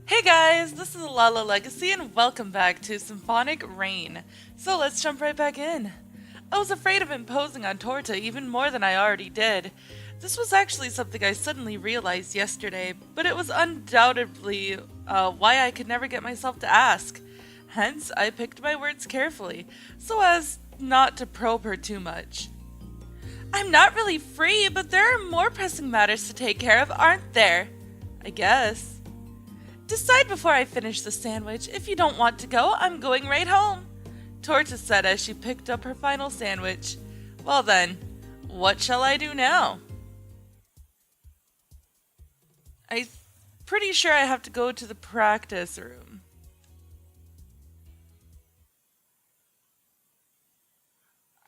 Hey guys, this is Lala Legacy and welcome back to Symphonic Rain. So let's jump right back in. I was afraid of imposing on Torta even more than I already did. This was actually something I suddenly realized yesterday, but it was undoubtedly why I could never get myself to ask. Hence, I picked my words carefully, so as not to probe her too much. I'm not really free, but there are more pressing matters to take care of, aren't there? I guess. Decide before I finish the sandwich. If you don't want to go, I'm going right home, Torta said as she picked up her final sandwich. Well then, what shall I do now? I'm pretty sure I have to go to the practice room.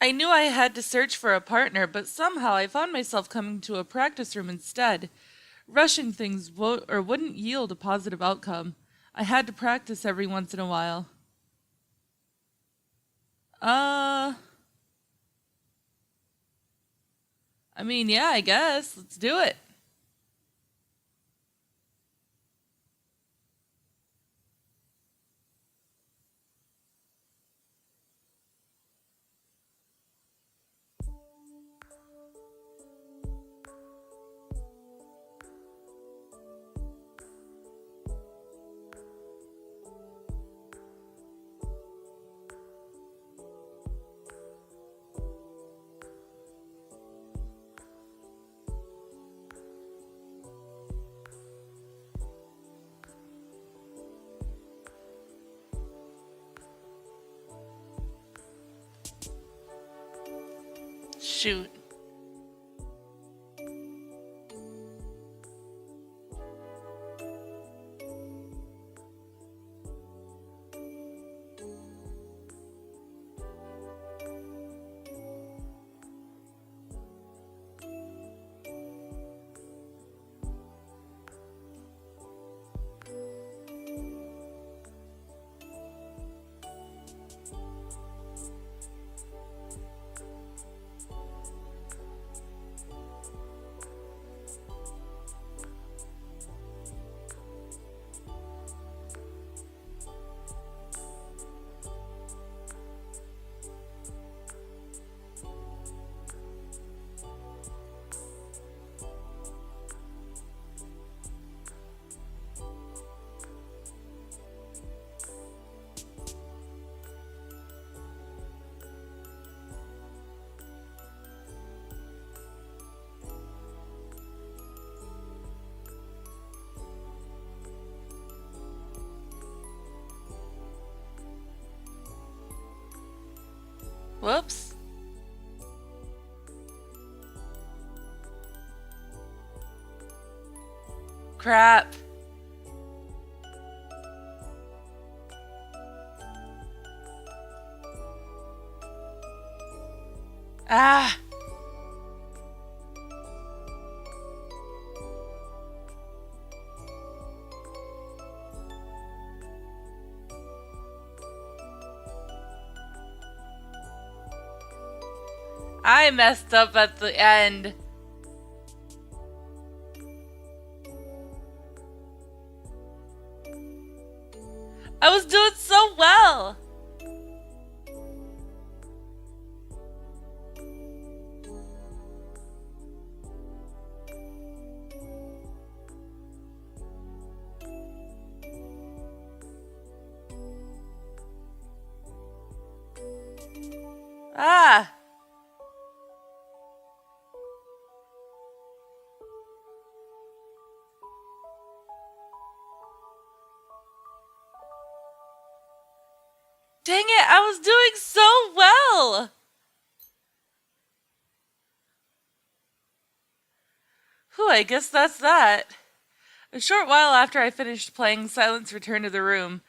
I knew I had to search for a partner, but somehow I found myself coming to a practice room instead. Rushing things wouldn't yield a positive outcome. I had to practice every once in a while. I mean, yeah, I guess. Let's do it. Shoot. Whoops. Crap. Ah. I messed up at the end. I was doing so well. Ah. Dang it, I was doing so well. Whew, I guess that's that. A short while after I finished playing, Silence returned to the room.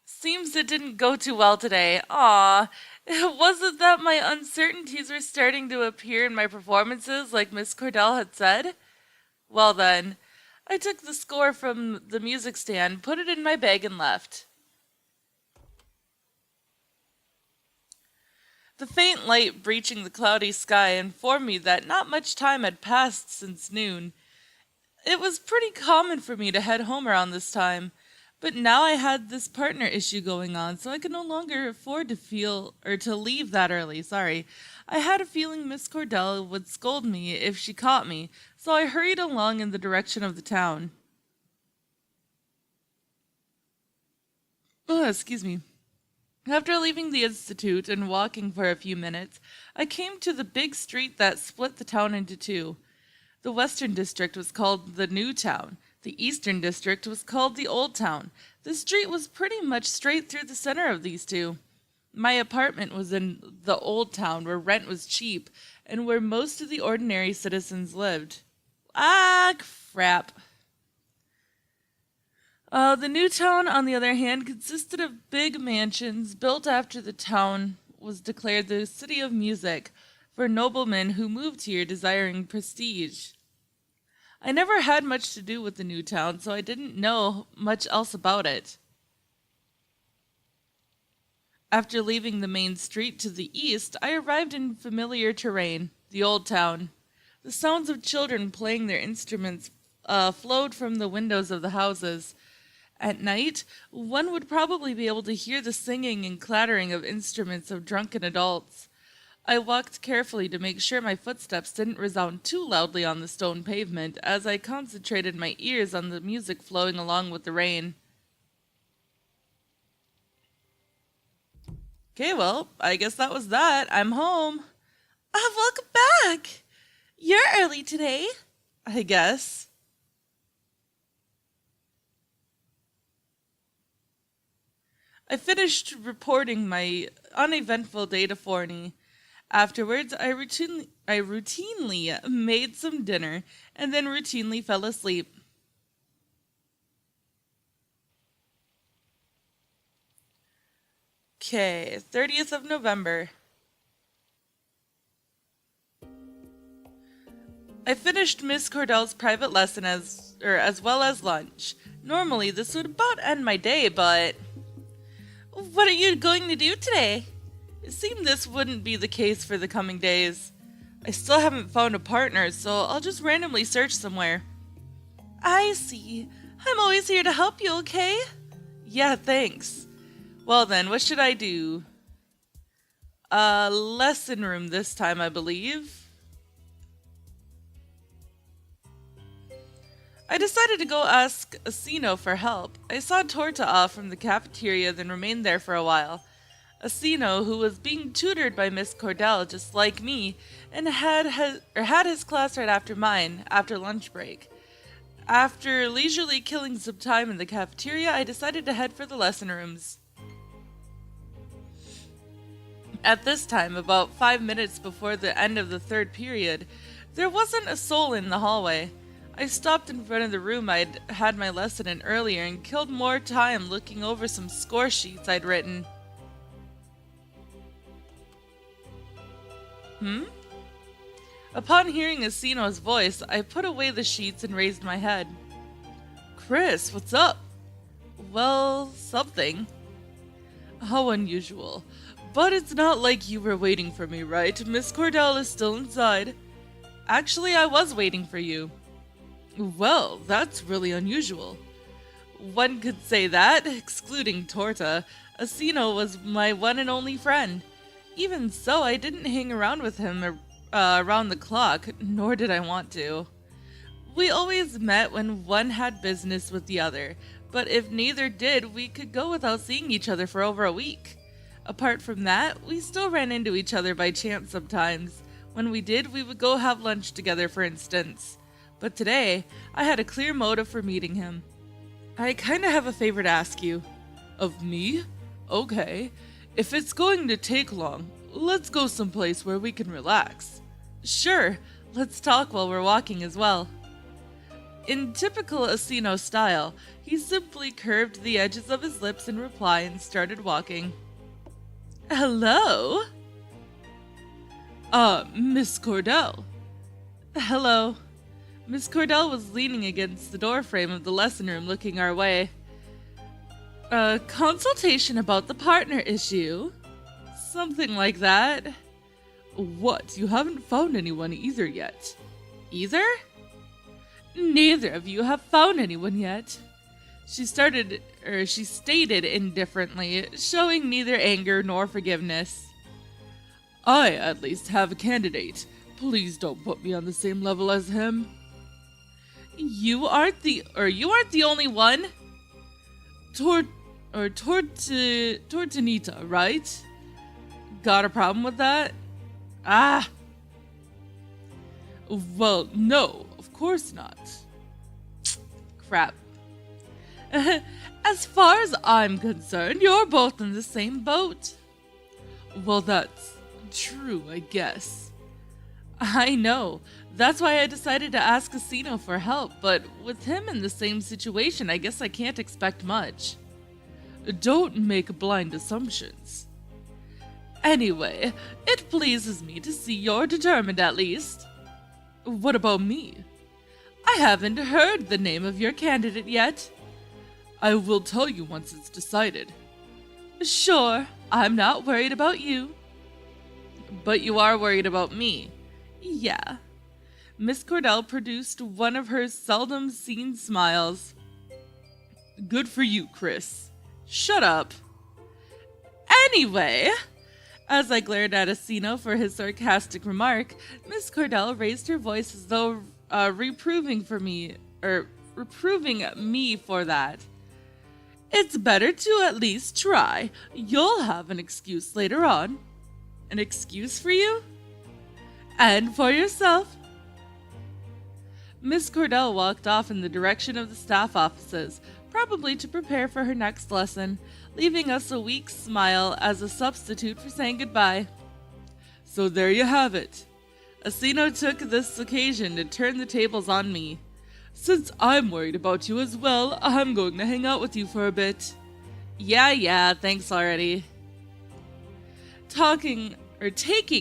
Seems it didn't go too well today. Aw, it wasn't that my uncertainties were starting to appear in my performances like Miss Cordell had said? Well then, I took the score from the music stand, put it in my bag, and left. The faint light breaching the cloudy sky informed me that not much time had passed since noon. It was pretty common for me to head home around this time, But now I had this partner issue going on, so I could no longer afford to feel or to leave that early. Sorry. I had a feeling Miss Cordell would scold me if she caught me, so I hurried along in the direction of the town. Oh, excuse me. After leaving the institute and walking for a few minutes, I came to the big street that split the town into two. The western district was called the New Town. The eastern district was called the Old Town. The street was pretty much straight through the center of these two. My apartment was in the Old Town, where rent was cheap, and where most of the ordinary citizens lived. Ah, crap. The New Town, on the other hand, consisted of big mansions built after the town was declared the city of music for noblemen who moved here desiring prestige. I never had much to do with the New Town, so I didn't know much else about it. After leaving the main street to the east, I arrived in familiar terrain, the Old Town. The sounds of children playing their instruments flowed from the windows of the houses. At night, one would probably be able to hear the singing and clattering of instruments of drunken adults. I walked carefully to make sure my footsteps didn't resound too loudly on the stone pavement as I concentrated my ears on the music flowing along with the rain. Okay, well, I guess that was that. I'm home. Welcome back. You're early today, I guess. I finished reporting my uneventful day to Forney. Afterwards, I routinely made some dinner and then routinely fell asleep. Okay, 30th of November. I finished Miss Cordell's private lesson as well as lunch. Normally, this would about end my day, but what are you going to do today? It seemed this wouldn't be the case for the coming days. I still haven't found a partner, so I'll just randomly search somewhere. I see. I'm always here to help you, okay? Yeah, thanks. Well then, what should I do? Lesson room this time, I believe. I decided to go ask Asino for help. I saw Torta off from the cafeteria, then remained there for a while. Asino, who was being tutored by Miss Cordell just like me, and had his class right after mine, after lunch break. After leisurely killing some time in the cafeteria, I decided to head for the lesson rooms. At this time, about 5 minutes before the end of the third period, there wasn't a soul in the hallway. I stopped in front of the room I'd had my lesson in earlier and killed more time looking over some score sheets I'd written. Upon hearing Asino's voice, I put away the sheets and raised my head. Chris, what's up? Well, something. How unusual. But it's not like you were waiting for me, right? Miss Cordell is still inside. Actually, I was waiting for you. Well, that's really unusual. One could say that, excluding Torta. Asino was my one and only friend. Even so, I didn't hang around with him around the clock, nor did I want to. We always met when one had business with the other, but if neither did, we could go without seeing each other for over a week. Apart from that, we still ran into each other by chance sometimes. When we did, we would go have lunch together, for instance. But today, I had a clear motive for meeting him. I kinda have a favor to ask you. Of me? Okay. If it's going to take long, let's go someplace where we can relax. Sure, let's talk while we're walking as well. In typical Asino style, he simply curved the edges of his lips in reply and started walking. Hello? Miss Cordell. Hello. Miss Cordell was leaning against the doorframe of the lesson room looking our way. A consultation about the partner issue? Something like that. What? You haven't found anyone either yet? Either? Neither of you have found anyone yet. She stated indifferently, showing neither anger nor forgiveness. I at least have a candidate. Please don't put me on the same level as him. You aren't the only one. Tortanita, right? Got a problem with that? Ah. Well, no, of course not. Crap. As far as I'm concerned, you're both in the same boat. Well, that's true, I guess. I know. That's why I decided to ask Casino for help, but with him in the same situation, I guess I can't expect much. Don't make blind assumptions. Anyway, it pleases me to see you're determined at least. What about me? I haven't heard the name of your candidate yet. I will tell you once it's decided. Sure, I'm not worried about you. But you are worried about me. Yeah. Miss Cordell produced one of her seldom-seen smiles. Good for you, Chris. Shut up. Anyway, as I glared at Asino for his sarcastic remark, Miss Cordell raised her voice as though reproving me for that. It's better to at least try. You'll have an excuse later on. An excuse for you? And for yourself. Miss Cordell walked off in the direction of the staff offices, probably to prepare for her next lesson, leaving us a weak smile as a substitute for saying goodbye. So there you have it. Asino took this occasion to turn the tables on me. Since I'm worried about you as well, I'm going to hang out with you for a bit. Yeah, thanks already. Taking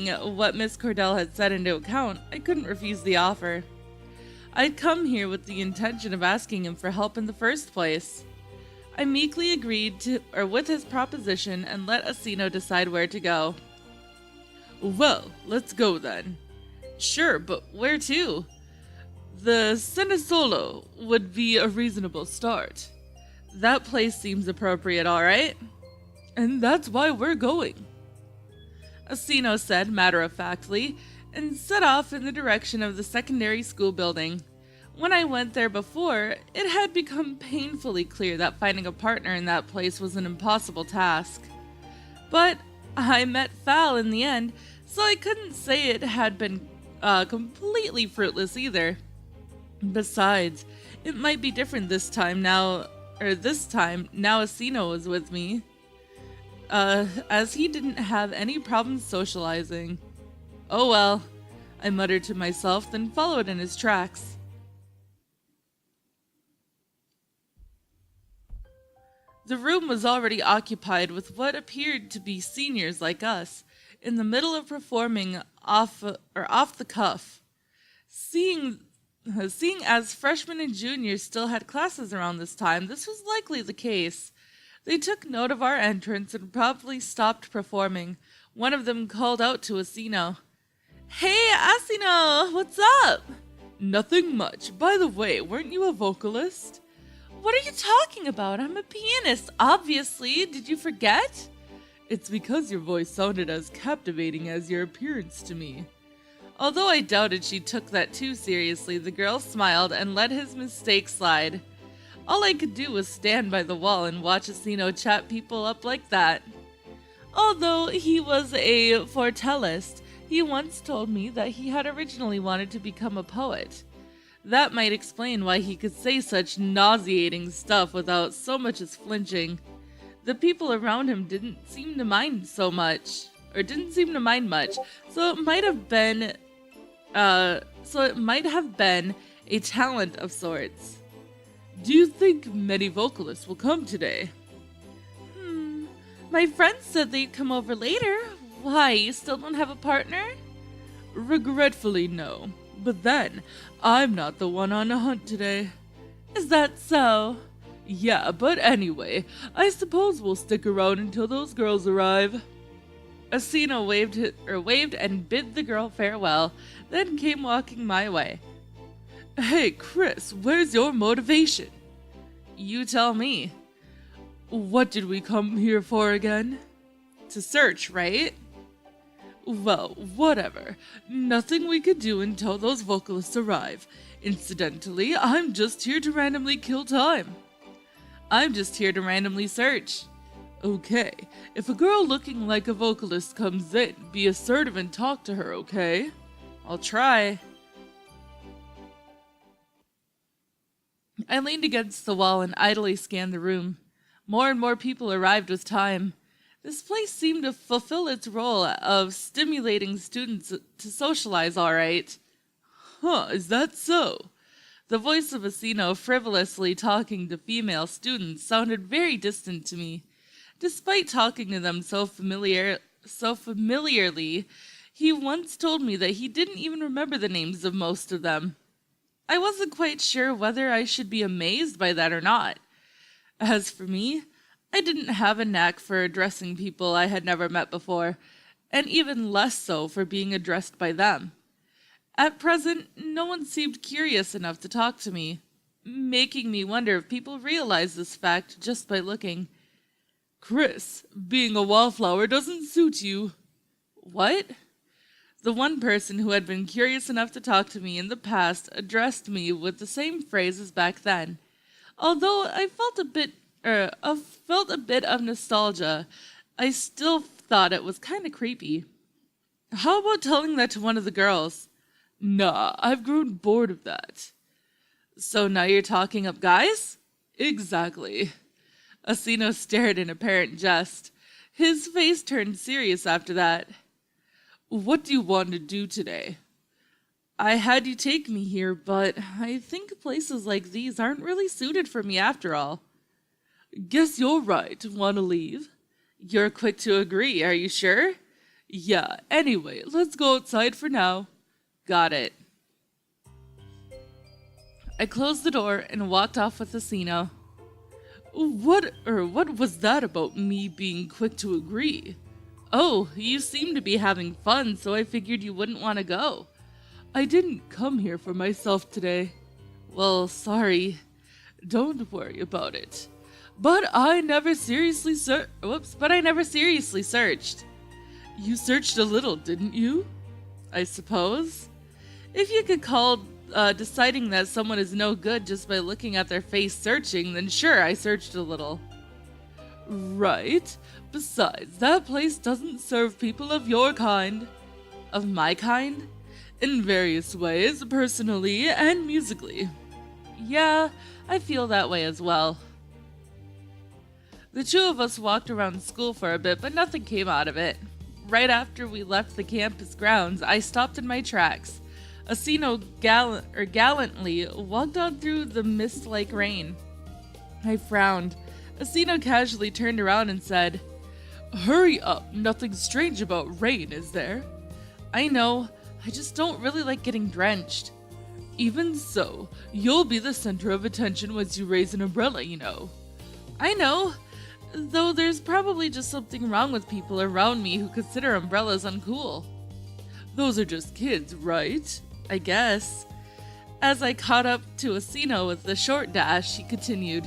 what Miss Cordell had said into account, I couldn't refuse the offer. I'd come here with the intention of asking him for help in the first place. I meekly agreed with his proposition and let Asino decide where to go. Well, let's go then. Sure, but where to? The Cenesolo would be a reasonable start. That place seems appropriate, alright? And that's why we're going. Asino said matter-of-factly, and set off in the direction of the secondary school building. When I went there before, it had become painfully clear that finding a partner in that place was an impossible task. But I met Fal in the end, so I couldn't say it had been completely fruitless either. Besides, it might be different this time now Asino was with me, as he didn't have any problems socializing. Oh well, I muttered to myself, then followed in his tracks. The room was already occupied with what appeared to be seniors like us, in the middle of performing off the cuff. Seeing as freshmen and juniors still had classes around this time, this was likely the case. They took note of our entrance and promptly stopped performing. One of them called out to Asino. Hey, Asino, what's up? Nothing much. By the way, weren't you a vocalist? What are you talking about? I'm a pianist, obviously. Did you forget? It's because your voice sounded as captivating as your appearance to me. Although I doubted she took that too seriously, the girl smiled and let his mistake slide. All I could do was stand by the wall and watch Asino chat people up like that. Although he was a fortellist, he once told me that he had originally wanted to become a poet. That might explain why he could say such nauseating stuff without so much as flinching. The people around him didn't seem to mind much, so it might have been a talent of sorts. Do you think many vocalists will come today? My friends said they'd come over later. Why, you still don't have a partner? Regretfully, no. But then, I'm not the one on a hunt today. Is that so? Yeah, but anyway, I suppose we'll stick around until those girls arrive. Asino waved and bid the girl farewell, then came walking my way. Hey, Chris, where's your motivation? You tell me. What did we come here for again? To search, right? Well, whatever. Nothing we could do until those vocalists arrive. Incidentally, I'm just here to randomly kill time. I'm just here to randomly search. Okay, if a girl looking like a vocalist comes in, be assertive and talk to her, okay? I'll try. I leaned against the wall and idly scanned the room. More and more people arrived with time. This place seemed to fulfill its role of stimulating students to socialize all right. Huh, is that so? The voice of Asino frivolously talking to female students sounded very distant to me. Despite talking to them so familiarly, he once told me that he didn't even remember the names of most of them. I wasn't quite sure whether I should be amazed by that or not. As for me, I didn't have a knack for addressing people I had never met before, and even less so for being addressed by them. At present, no one seemed curious enough to talk to me, making me wonder if people realize this fact just by looking. Chris, being a wallflower doesn't suit you. What? The one person who had been curious enough to talk to me in the past addressed me with the same phrases back then. Although I felt a bit of nostalgia, I still thought it was kind of creepy. How about telling that to one of the girls? Nah, I've grown bored of that. So now you're talking up guys? Exactly. Asino stared in apparent jest. His face turned serious after that. What do you want to do today? I had you take me here, but I think places like these aren't really suited for me after all. Guess you're right. Want to leave? You're quick to agree, are you sure? Yeah, anyway, let's go outside for now. Got it. I closed the door and walked off with Asino. What was that about me being quick to agree? Oh, you seem to be having fun, so I figured you wouldn't want to go. I didn't come here for myself today. Well, sorry. Don't worry about it. But I never seriously searched. You searched a little, didn't you? I suppose. If you could call deciding that someone is no good just by looking at their face searching, then sure, I searched a little. Right. Besides, that place doesn't serve people of your kind. Of my kind? In various ways, personally and musically. Yeah, I feel that way as well. The two of us walked around school for a bit, but nothing came out of it. Right after we left the campus grounds, I stopped in my tracks. Asino gallantly walked on through the mist-like rain. I frowned. Asino casually turned around and said, Hurry up, nothing strange about rain, is there? I know, I just don't really like getting drenched. Even so, you'll be the center of attention once you raise an umbrella, you know. I know, though there's probably just something wrong with people around me who consider umbrellas uncool. Those are just kids, right? I guess. As I caught up to Asino with the short dash, she continued,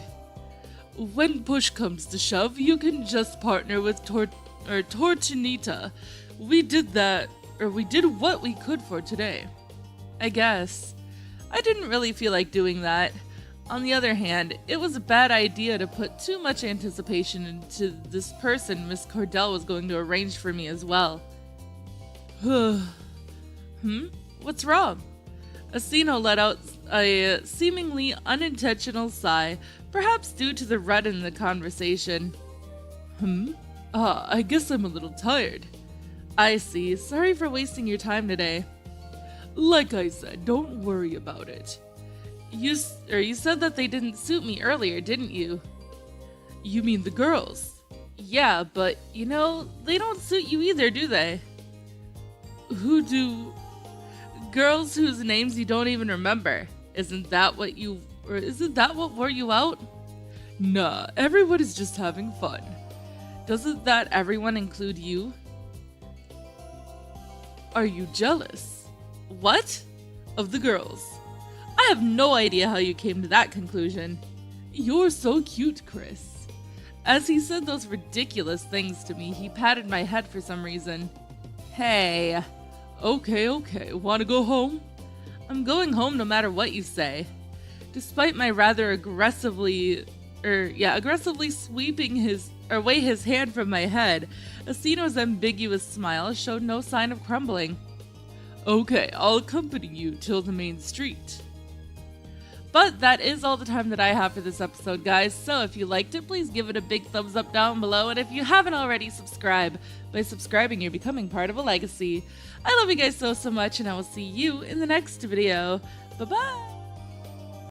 When push comes to shove, you can just partner with Tortunita. We did what we could for today. I guess. I didn't really feel like doing that. On the other hand, it was a bad idea to put too much anticipation into this person Miss Cordell was going to arrange for me as well. What's wrong? Asino let out a seemingly unintentional sigh, perhaps due to the red in the conversation. I guess I'm a little tired. I see. Sorry for wasting your time today. Like I said, don't worry about it. You said that they didn't suit me earlier, didn't you? You mean the girls? Yeah, but, they don't suit you either, do they? Who do? Girls whose names you don't even remember. Isn't that what wore you out? Nah, everyone is just having fun. Doesn't that everyone include you? Are you jealous? What? Of the girls? I have no idea how you came to that conclusion. You're so cute, Chris. As he said those ridiculous things to me, he patted my head for some reason. Hey. Okay. Wanna go home? I'm going home no matter what you say. Despite my rather aggressively sweeping away his hand from my head, Asino's ambiguous smile showed no sign of crumbling. Okay, I'll accompany you till the main street. But that is all the time that I have for this episode, guys, so if you liked it, please give it a big thumbs up down below, and if you haven't already, subscribe. By subscribing, you're becoming part of a legacy. I love you guys so much, and I will see you in the next video. Bye-bye!